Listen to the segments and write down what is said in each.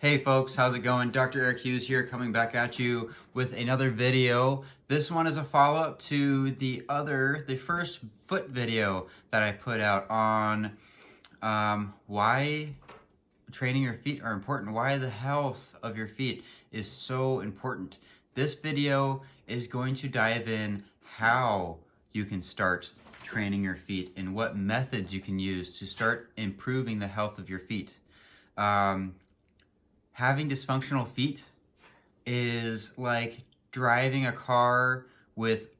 Hey folks, how's it going? Dr. Eric Hughes here, coming back at you with another video. This one is a follow-up to the first foot video that I put out on why training your feet are important, why the health of your feet is so important. This video is going to dive in how you can start training your feet and what methods you can use to start improving the health of your feet. Having dysfunctional feet is like driving a car with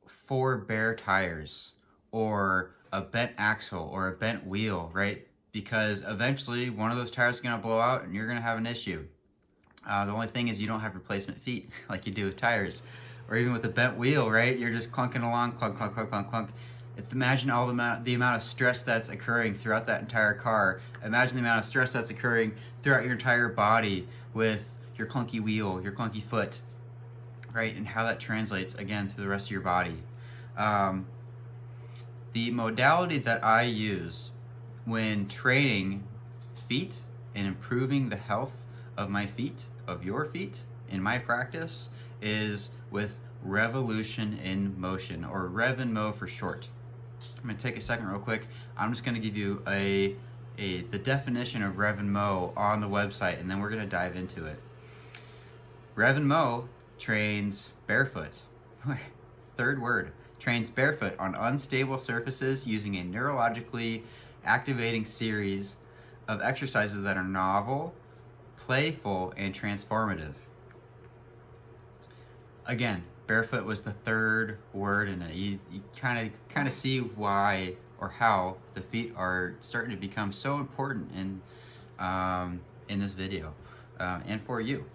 4 bare tires or a bent axle or a bent wheel, right? Because eventually one of those tires is going to blow out and you're going to have an issue. The only thing is you don't have replacement feet like you do with tires. Or even with a bent wheel, right? You're just clunking along, clunk, clunk, clunk, clunk, clunk. Imagine all the amount of stress that's occurring throughout that entire car. Imagine the amount of stress that's occurring throughout your entire body with your clunky wheel, your clunky foot, right? And how that translates, again, through the rest of your body. The modality that I use when training feet and improving the health of my feet, of your feet, in my practice, is with revolution in motion, or Rev and Mo for short. I'm going to take a second real quick. I'm just going to give you the definition of Rev and Mo on the website, and then we're going to dive into it. Rev and Mo trains barefoot. Third word. Trains barefoot on unstable surfaces using a neurologically activating series of exercises that are novel, playful, and transformative. Again, barefoot was the third word in it. You kind of see why or how the feet are starting to become so important in this video and for you.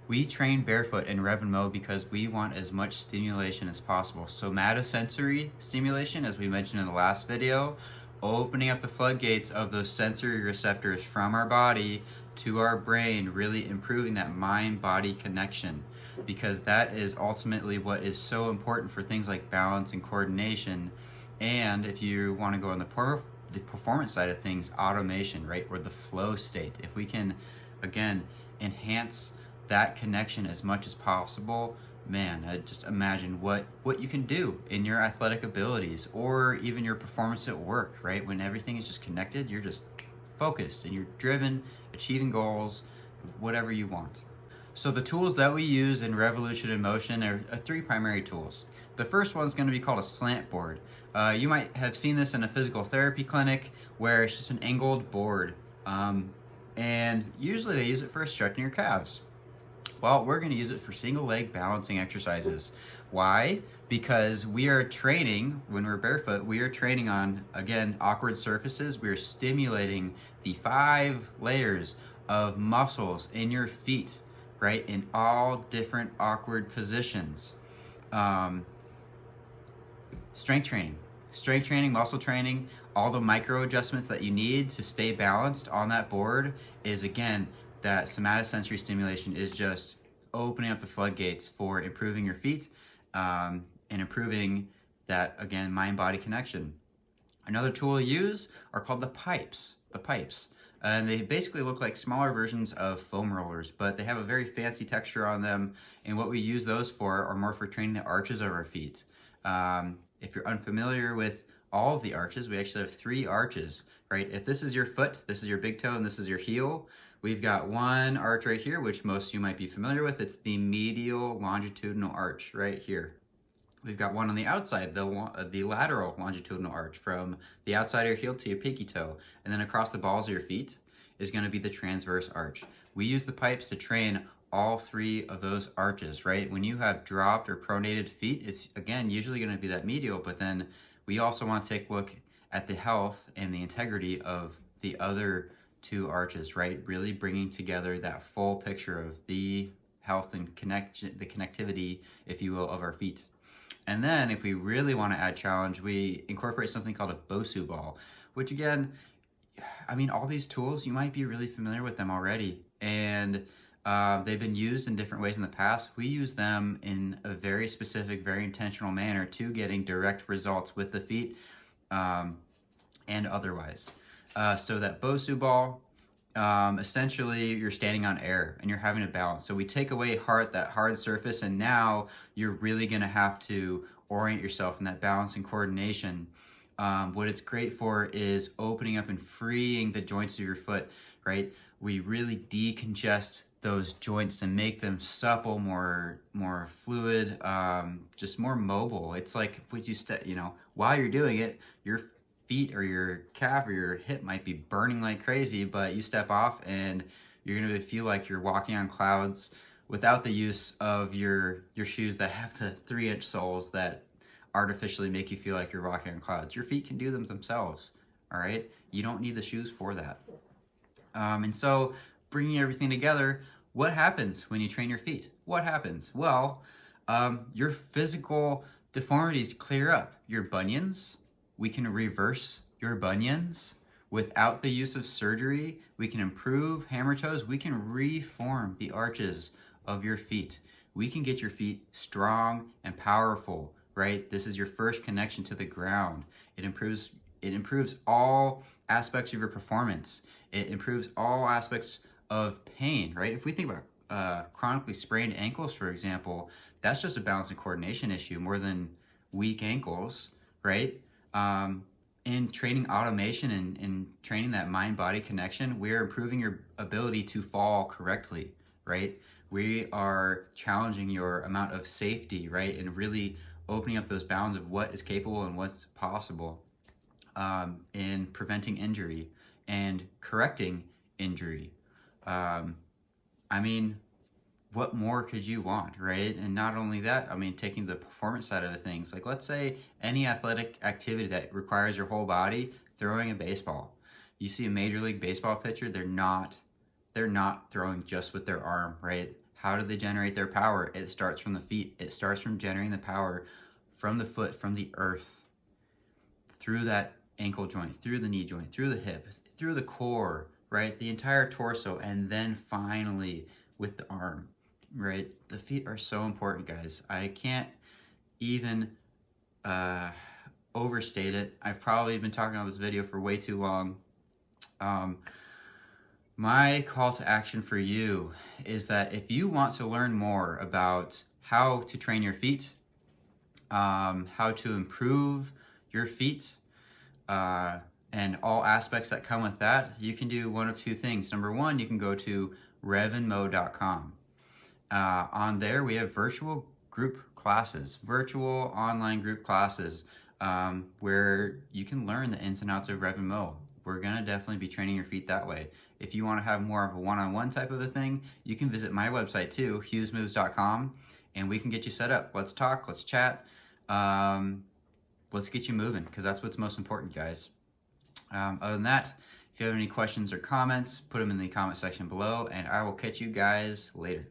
We train barefoot in Rev and Mo because we want as much stimulation as possible. Somatosensory stimulation, as we mentioned in the last video, opening up the floodgates of those sensory receptors from our body to our brain, really improving that mind-body connection, because that is ultimately what is so important for things like balance and coordination. And if you want to go on the performance side of things, automation, right, or the flow state. If we can, again, enhance that connection as much as possible, man, just imagine what you can do in your athletic abilities or even your performance at work, right? When everything is just connected, you're just focused and you're driven, achieving goals, whatever you want. So the tools that we use in Revolution in Motion are 3 primary tools. The first one is going to be called a slant board. You might have seen this in a physical therapy clinic where it's just an angled board. And usually they use it for stretching your calves. Well, we're going to use it for single leg balancing exercises. Why? Because we are training, when we're barefoot, we are training on, again, awkward surfaces. We are stimulating the 5 layers of muscles in your feet, right, in all different awkward positions. Strength training, muscle training, all the micro adjustments that you need to stay balanced on that board is, again, that somatosensory stimulation is just opening up the floodgates for improving your feet and improving that, again, mind-body connection. Another tool we use are called the pipes. And they basically look like smaller versions of foam rollers, but they have a very fancy texture on them. And what we use those for are more for training the arches of our feet. If you're unfamiliar with all of the arches, we actually have 3 arches, right? If this is your foot, this is your big toe, and this is your heel, we've got one arch right here, which most of you might be familiar with. It's the medial longitudinal arch right here. We've got one on the outside, the lateral longitudinal arch from the outside of your heel to your pinky toe. And then across the balls of your feet is going to be the transverse arch. We use the pipes to train all 3 of those arches, right? When you have dropped or pronated feet, it's, again, usually going to be that medial, but then we also want to take a look at the health and the integrity of the other 2 arches, right? Really bringing together that full picture of the health and the connectivity, if you will, of our feet. And then if we really want to add challenge, we incorporate something called a Bosu Ball, which, again, I mean, all these tools, you might be really familiar with them already. And they've been used in different ways in the past. We use them in a very specific, very intentional manner to getting direct results with the feet and otherwise. So that Bosu Ball, essentially you're standing on air and you're having to balance. So we take away that hard surface, and now you're really going to have to orient yourself in that balance and coordination. What it's great for is opening up and freeing the joints of your foot, right? We really decongest those joints and make them supple, more fluid, just more mobile. It's like if you while you're doing it, your feet or your calf or your hip might be burning like crazy, but you step off and you're gonna feel like you're walking on clouds without the use of your shoes that have the 3-inch soles that artificially make you feel like you're walking on clouds. Your feet can do them themselves, all right? You don't need the shoes for that. And so bringing everything together, what happens when you train your feet? What happens? Well, your physical deformities clear up. Your bunions, we can reverse your bunions without the use of surgery. We can improve hammer toes. We can reform the arches of your feet. We can get your feet strong and powerful, right? This is your first connection to the ground. It improves all aspects of your performance. It improves all aspects of pain, right? If we think about chronically sprained ankles, for example, that's just a balance and coordination issue more than weak ankles, right? In training automation and training that mind-body connection, we're improving your ability to fall correctly, right? We are challenging your amount of safety, right? And really opening up those bounds of what is capable and what's possible, in preventing injury and correcting injury. I mean, what more could you want, right? And not only that, I mean, taking the performance side of the things, like let's say any athletic activity that requires your whole body, throwing a baseball. You see a Major League Baseball pitcher, they're not throwing just with their arm, right? How do they generate their power? It starts from the feet. It starts from generating the power from the foot, from the earth, through that ankle joint, through the knee joint, through the hip, through the core, right? The entire torso, and then finally with the arm, right? The feet are so important, guys. I can't even overstate it. I've probably been talking on this video for way too long. My call to action for you is that if you want to learn more about how to train your feet, how to improve your feet, and all aspects that come with that, you can do one of two things. Number one, you can go to revanmo.com. On there, we have virtual group classes, virtual online group classes, where you can learn the ins and outs of Rev and Mo. We're going to definitely be training your feet that way. If you want to have more of a one-on-one type of a thing, you can visit my website too, hughesmoves.com, and we can get you set up. Let's talk, let's chat, let's get you moving, because that's what's most important, guys. Other than that, if you have any questions or comments, put them in the comment section below, and I will catch you guys later.